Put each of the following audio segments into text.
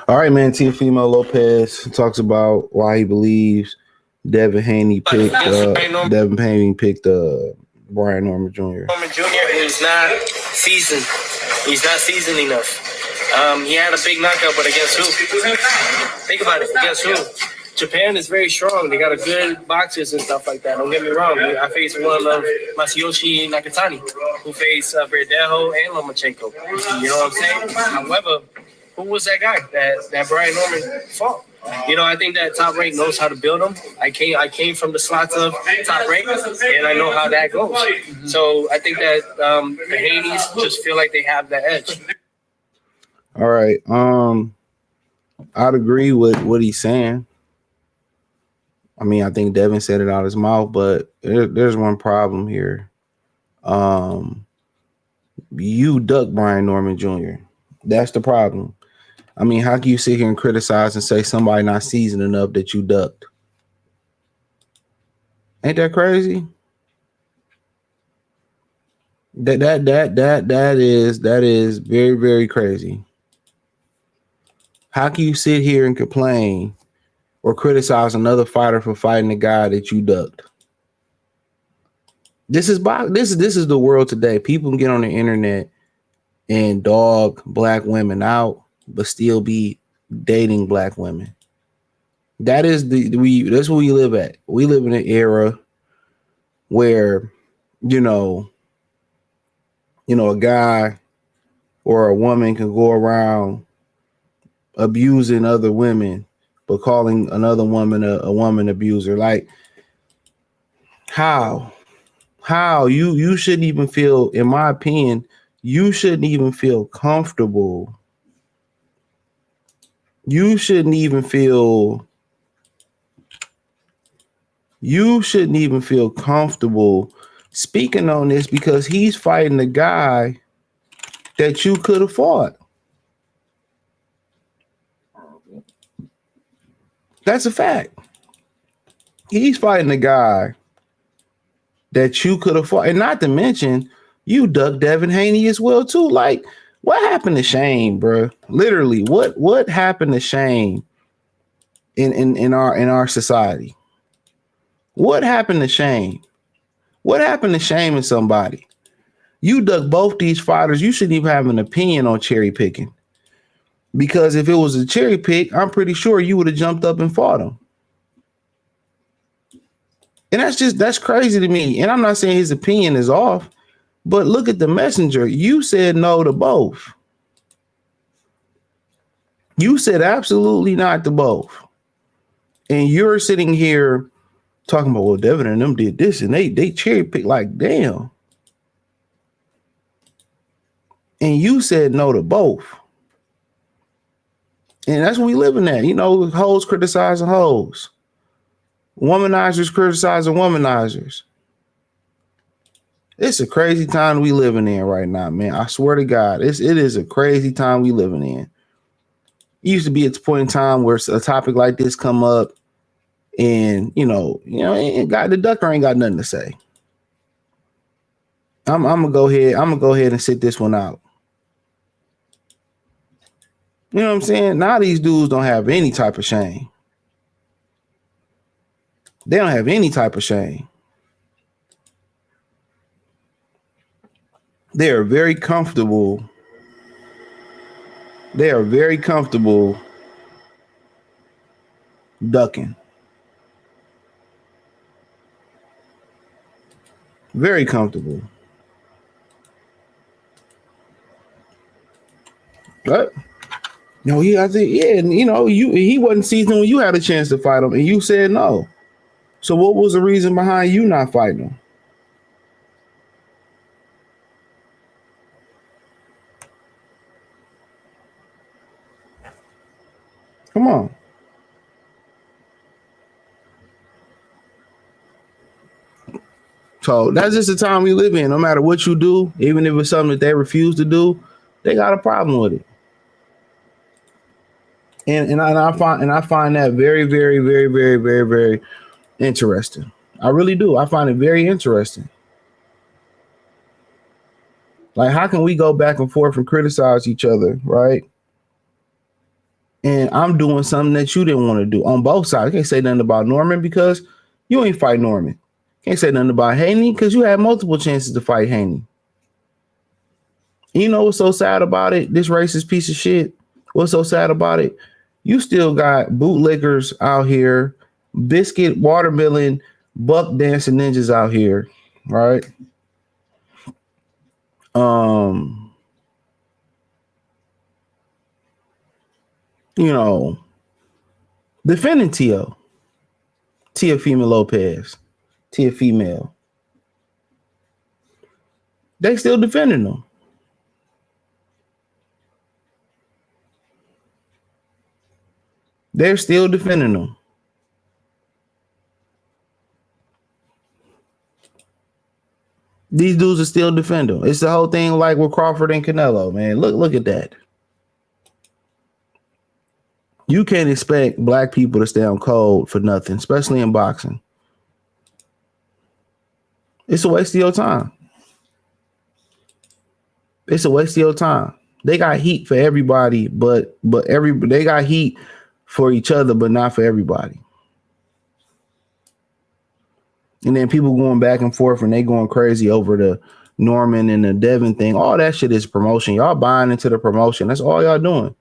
All right, man. TeoFemale Lopez talks about why he believes Devin Haney picked Brian Norman Jr. Norman Jr. is not seasoned. He's not seasoned enough. He had a big knockout, but against who? Think about it. Against who? Japan is very strong. They got a good boxers and stuff like that. Don't get me wrong. I faced one of Masayoshi Nakatani, who faced Verdejo and Lomachenko. You know what I'm saying? However, who was that guy that Brian Norman fought? I think that Top Rank knows how to build them. I came from the slots of Top Rank, and I know how that goes. So I think that the Haneys just feel like they have the edge. All right. I'd agree with what he's saying. I mean, I think Devin said it out his mouth, but there's one problem here. You ducked Brian Norman Jr. That's the problem. I mean, how can you sit here and criticize and say somebody not seasoned enough that you ducked? Ain't that crazy? That is very, very crazy. How can you sit here and complain or criticize another fighter for fighting a guy that you ducked? This is the world today. People can get on the internet and dog black women out, but still be dating black women. That's where we live at. We live in an era where, a guy or a woman can go around abusing other women, but calling another woman a woman abuser. Like, how you shouldn't even feel, in my opinion, you shouldn't even feel comfortable. You shouldn't even feel comfortable speaking on this because he's fighting a guy that you could have fought. That's a fact. He's fighting a guy that you could have fought. And not to mention, you ducked Devin Haney as well, too. Like, what happened to Shane, bro? Literally, what happened to Shane in our society? What happened to Shane? What happened to shaming somebody? You ducked both these fighters. You shouldn't even have an opinion on cherry picking. Because if it was a cherry pick, I'm pretty sure you would have jumped up and fought him. And that's crazy to me. And I'm not saying his opinion is off, but look at the messenger. You said no to both. You said absolutely not to both. And you're sitting here talking about, well, Devin and them did this and they cherry picked, like, damn. And you said no to both. And that's what we living at. Hoes criticizing hoes. Womanizers criticizing womanizers. It's a crazy time we living in right now, man. I swear to God, it is a crazy time we living in. It used to be at the point in time where a topic like this come up and, the ducker ain't got nothing to say. I'm gonna go ahead and sit this one out. You know what I'm saying? Now these dudes don't have any type of shame. They don't have any type of shame. They are very comfortable. They are very comfortable ducking. Very comfortable. But I think, and he wasn't seasoned when you had a chance to fight him, and you said no. So what was the reason behind you not fighting him? Come on. So that's just the time we live in. No matter what you do, even if it's something that they refuse to do, they got a problem with it. And I find that very, very, very, very, very, very interesting. I really do. I find it very interesting. Like, how can we go back and forth and criticize each other, right? and I'm doing something that you didn't want to do on both sides. I can't say nothing about Norman because you ain't fight Norman. Can't say nothing about Haney because you had multiple chances to fight Haney. You know what's so sad about it? This racist piece of shit. What's so sad about it? You still got bootlickers out here, biscuit, watermelon, buck dancing ninjas out here, right? You know, defending TeoFemale Lopez, TeoFemale. They still defending them. They're still defending them. These dudes are still defending them. It's the whole thing like with Crawford and Canelo, man. Look at that. You can't expect black people to stay on code for nothing, especially in boxing. It's a waste of your time. It's a waste of your time. They got heat for everybody, but they got heat for each other, but not for everybody. And then people going back and forth and they going crazy over the Norman and the Devin thing. All that shit is promotion. Y'all buying into the promotion. That's all y'all doing.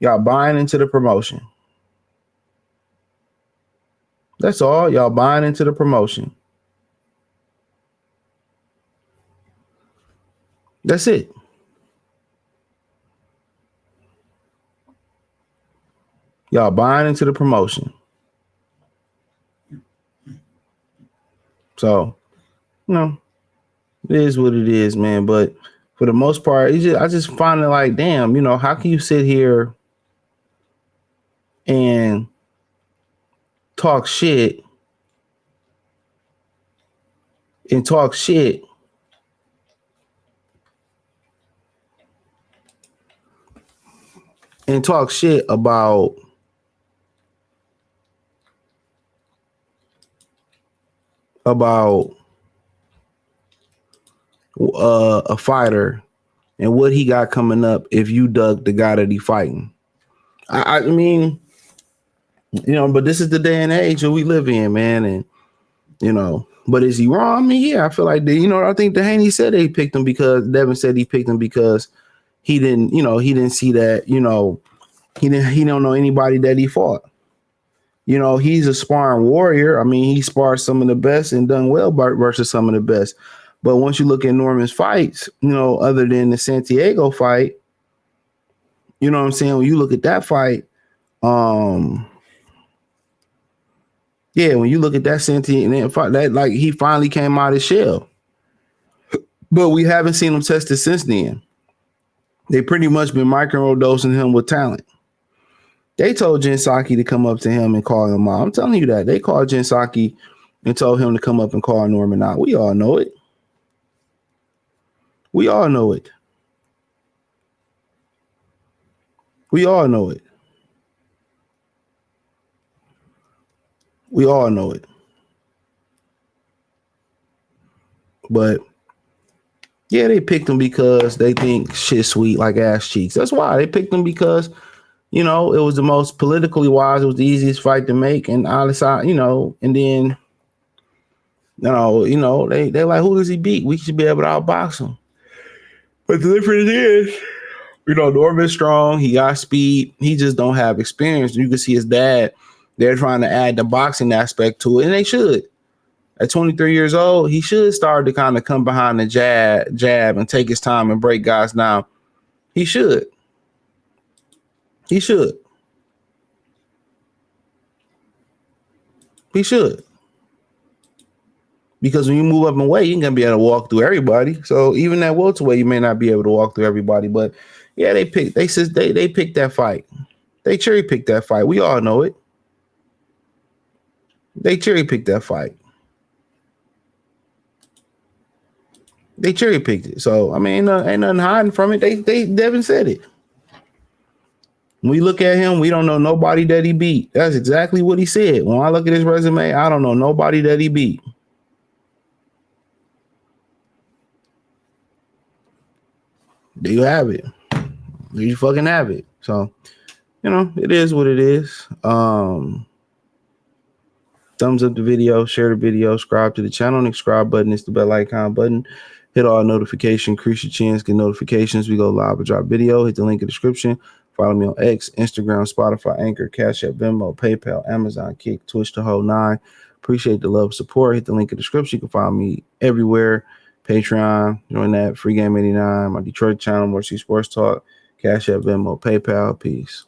Y'all buying into the promotion. That's all. Y'all buying into the promotion. That's it. Y'all buying into the promotion. So, you know, it is what it is, man. But for the most part, I just find it like, damn, you know, how can you sit here and talk shit and talk shit and talk shit about a fighter and what he got coming up if you dug the guy that he fighting. I mean, you know, but this is the day and age that we live in, man. And, you know, but is he wrong? I mean, yeah, I feel like, I think the Haney said they picked him because Devin said he picked him because he didn't see that, he don't know anybody that he fought. You know, he's a sparring warrior. I mean, he sparred some of the best and done well versus some of the best. But once you look at Norman's fights, other than the Santiago fight, you know what I'm saying? When you look at that fight, when you look at that Santiago fight, that like he finally came out of his shell. But we haven't seen him tested since then. They pretty much been microdosing him with talent. They told Jen Psaki to come up to him and call him out. I'm telling you that. They called Jen Psaki and told him to come up and call Norman out. We all know it. We all know it. We all know it. We all know it. But yeah, they picked him because they think shit's sweet like ass cheeks. That's why they picked him, because it was the most politically wise. It was the easiest fight to make, and honestly, and then they're like, who does he beat? We should be able to outbox him. But the difference is, Norman's strong. He got speed. He just don't have experience. You can see his dad. They're trying to add the boxing aspect to it, and they should. At 23 years old, he should start to kind of come behind the jab and take his time and break guys down. He should. He should. He should. Because when you move up in weight, you're going to be able to walk through everybody. So even at welterweight, you may not be able to walk through everybody. But yeah, they picked that fight. They cherry picked that fight. We all know it. They cherry picked that fight. They cherry picked it. So I mean, ain't nothing hiding from it. Devin said it. When we look at him, we don't know nobody that he beat. That's exactly what he said. When I look at his resume, I don't know nobody that he beat. There you have it. There you fucking have it. So you know, it is what it is. Thumbs up the video, share the video, subscribe to the channel. The subscribe button is the bell icon button. Hit all notifications, increase your chance, get notifications. We go live or drop video. Hit the link in the description. Follow me on X, Instagram, Spotify, Anchor, Cash App, Venmo, PayPal, Amazon, Kick, Twitch, the whole nine. Appreciate the love, support. Hit the link in the description. You can find me everywhere. Patreon, join that. Free Game 89, my Detroit channel, More See Sports Talk, Cash App, Venmo, PayPal. Peace.